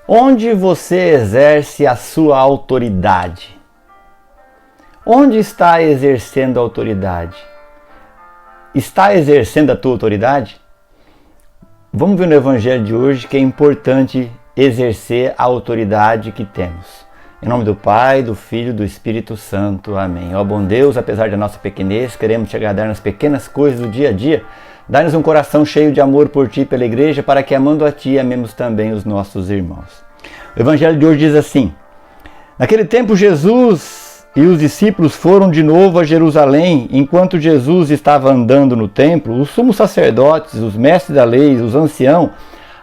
Onde você exerce a sua autoridade? Onde está exercendo a autoridade? Está exercendo a tua autoridade? Vamos ver no Evangelho de hoje que é importante exercer a autoridade que temos. Em nome do Pai, do Filho e do Espírito Santo. Amém. Ó bom Deus, apesar da nossa pequenez, queremos te agradar nas pequenas coisas do dia a dia. Dá-nos um coração cheio de amor por Ti e pela Igreja, para que, amando a Ti, amemos também os nossos irmãos. O Evangelho de hoje diz assim: naquele tempo Jesus e os discípulos foram de novo a Jerusalém. Enquanto Jesus estava andando no templo, os sumos sacerdotes, os mestres da lei, os anciãos,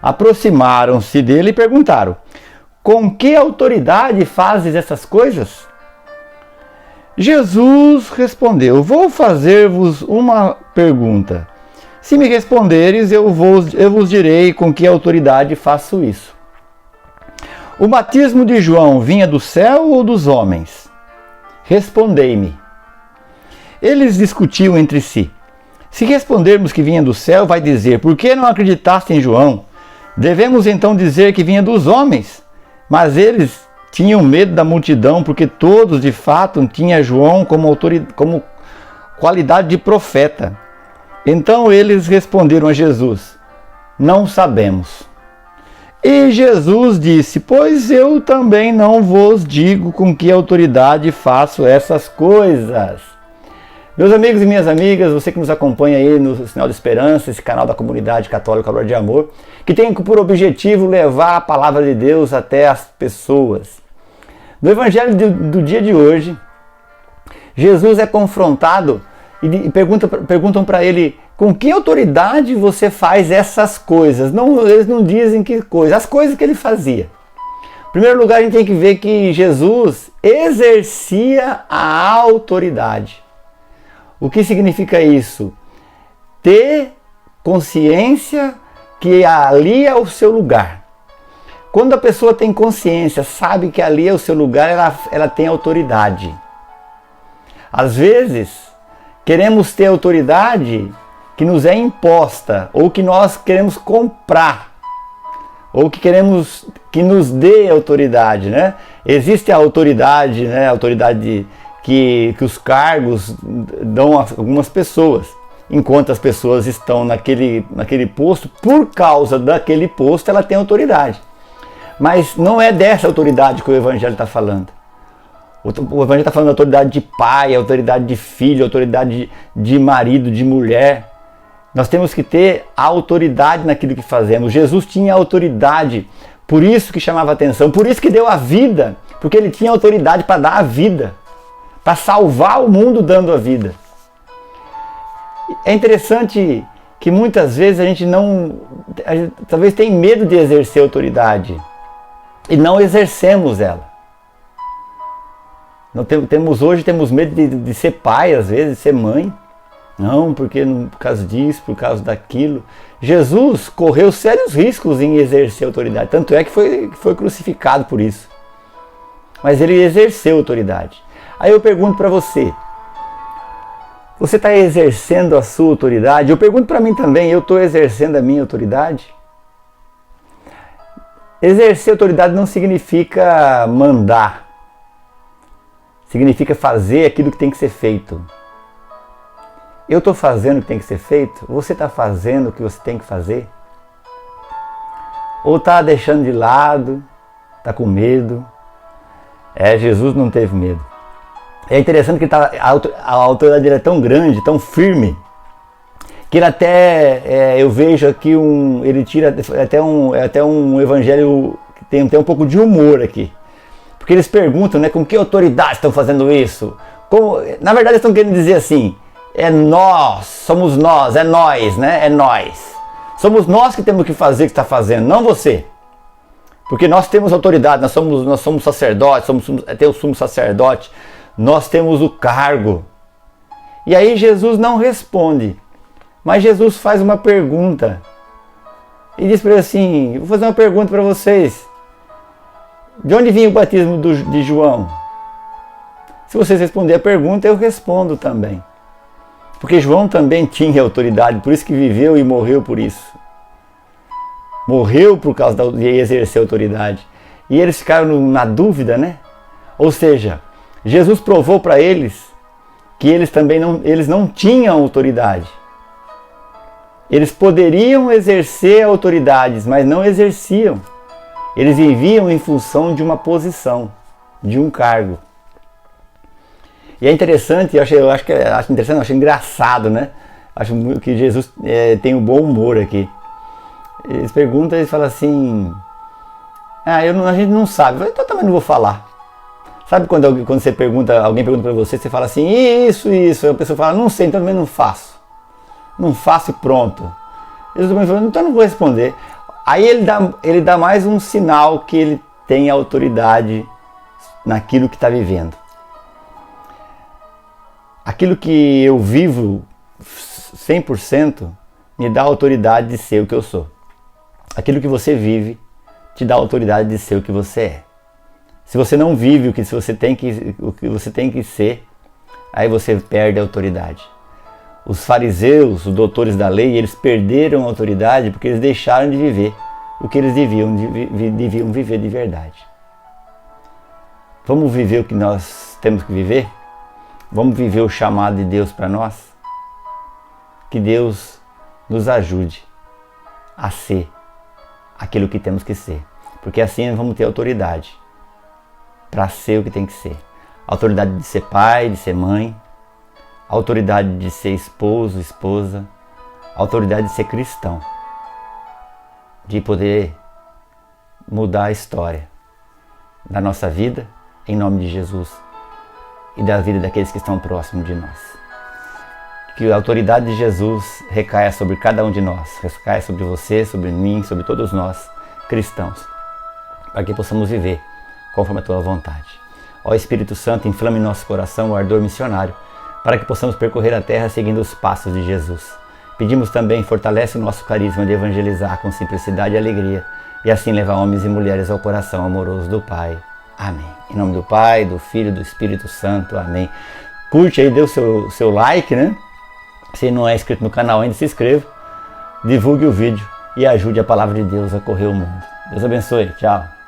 aproximaram-se dele e perguntaram: com que autoridade fazes essas coisas? Jesus respondeu: vou fazer-vos uma pergunta. Se me responderes, eu vos direi com que autoridade faço isso. O batismo de João vinha do céu ou dos homens? Respondei-me. Eles discutiam entre si. Se respondermos que vinha do céu, vai dizer: por que não acreditaste em João? Devemos então dizer que vinha dos homens. Mas eles tinham medo da multidão, porque todos de fato tinham João como qualidade de profeta. Então eles responderam a Jesus: não sabemos. E Jesus disse: pois eu também não vos digo com que autoridade faço essas coisas. Meus amigos e minhas amigas, você que nos acompanha aí no Sinal de Esperança, esse canal da comunidade católica Calor de Amor, que tem por objetivo levar a palavra de Deus até as pessoas. No Evangelho do dia de hoje, Jesus é confrontado e perguntam para ele: com que autoridade você faz essas coisas? Eles não dizem que coisa, as coisas que ele fazia. Em primeiro lugar, a gente tem que ver que Jesus exercia a autoridade. O que significa isso? Ter consciência que ali é o seu lugar. Quando a pessoa tem consciência, sabe que ali é o seu lugar, ela tem autoridade. Às vezes, queremos ter autoridade que nos é imposta, ou que nós queremos comprar, ou que queremos que nos dê autoridade, né? Existe a autoridade, né? A autoridade que os cargos dão a algumas pessoas, enquanto as pessoas estão naquele posto, por causa daquele posto ela tem autoridade. Mas não é dessa autoridade que o Evangelho está falando. O Evangelho está falando da autoridade de pai, autoridade de filho, autoridade de marido, de mulher. Nós temos que ter a autoridade naquilo que fazemos. Jesus tinha autoridade, por isso que chamava atenção, por isso que deu a vida, porque ele tinha autoridade para dar a vida, para salvar o mundo dando a vida. É interessante que muitas vezes a gente talvez tenha medo de exercer autoridade e não exercemos ela. Hoje temos medo de ser pai, às vezes, de ser mãe. Não, porque por causa disso, por causa daquilo. Jesus correu sérios riscos em exercer autoridade, tanto é que foi crucificado por isso. Mas ele exerceu autoridade. Aí eu pergunto para você: você está exercendo a sua autoridade? Eu pergunto para mim também: eu estou exercendo a minha autoridade? Exercer autoridade não significa mandar. Significa fazer aquilo que tem que ser feito. Eu estou fazendo o que tem que ser feito? Você está fazendo o que você tem que fazer? Ou está deixando de lado? Está com medo? Jesus não teve medo. É interessante que a autoridade dele é tão grande, tão firme, que ele até, eu vejo aqui ele tira até um evangelho que tem até um pouco de humor aqui. Porque eles perguntam, né, com que autoridade estão fazendo isso? Na verdade, eles estão querendo dizer assim: é nós, somos nós, é nós, né? É nós. Somos nós que temos que fazer o que está fazendo, não você. Porque nós temos autoridade, nós somos sacerdotes, tem o sumo sacerdote, nós temos o cargo. E aí Jesus não responde, mas Jesus faz uma pergunta. E diz para ele assim: vou fazer uma pergunta para vocês. De onde vinha o batismo de João? Se vocês responderem a pergunta, eu respondo também. Porque João também tinha autoridade, por isso que viveu e morreu por isso. Morreu por causa de exercer autoridade. e eles ficaram na dúvida, né? Ou seja, Jesus provou para eles que eles não tinham autoridade. Eles poderiam exercer autoridades, mas não exerciam. Eles viviam em função de uma posição, de um cargo. E é interessante, eu acho engraçado, né? Acho que Jesus tem um bom humor aqui. Eles perguntam, eles falam assim, a gente não sabe. Então também não vou falar. Sabe quando você alguém pergunta para você, você fala assim, isso, aí a pessoa fala, não sei, então também não faço. Não faço e pronto. Jesus também falou, então não vou responder. Aí ele dá mais um sinal que ele tem autoridade naquilo que está vivendo. Aquilo que eu vivo 100% me dá autoridade de ser o que eu sou. Aquilo que você vive te dá autoridade de ser o que você é. Se você não vive o que você tem que ser, aí você perde a autoridade. Os fariseus, os doutores da lei, eles perderam a autoridade porque eles deixaram de viver o que eles deviam viver de verdade. Vamos viver o que nós temos que viver? Vamos viver o chamado de Deus para nós? Que Deus nos ajude a ser aquilo que temos que ser. Porque assim nós vamos ter autoridade para ser o que tem que ser. Autoridade de ser pai, de ser mãe. Autoridade de ser esposo, esposa. Autoridade de ser cristão. De poder mudar a história da nossa vida, em nome de Jesus. E da vida daqueles que estão próximos de nós. Que a autoridade de Jesus recaia sobre cada um de nós, recaia sobre você, sobre mim, sobre todos nós, cristãos, para que possamos viver conforme a tua vontade. Ó Espírito Santo, inflame em nosso coração o ardor missionário, para que possamos percorrer a terra seguindo os passos de Jesus. Pedimos também, fortalece o nosso carisma de evangelizar com simplicidade e alegria, e assim levar homens e mulheres ao coração amoroso do Pai. Amém. Em nome do Pai, do Filho e do Espírito Santo. Amém. Curte aí, dê o seu like, né? Se não é inscrito no canal ainda, se inscreva. Divulgue o vídeo e ajude a palavra de Deus a correr o mundo. Deus abençoe. Tchau.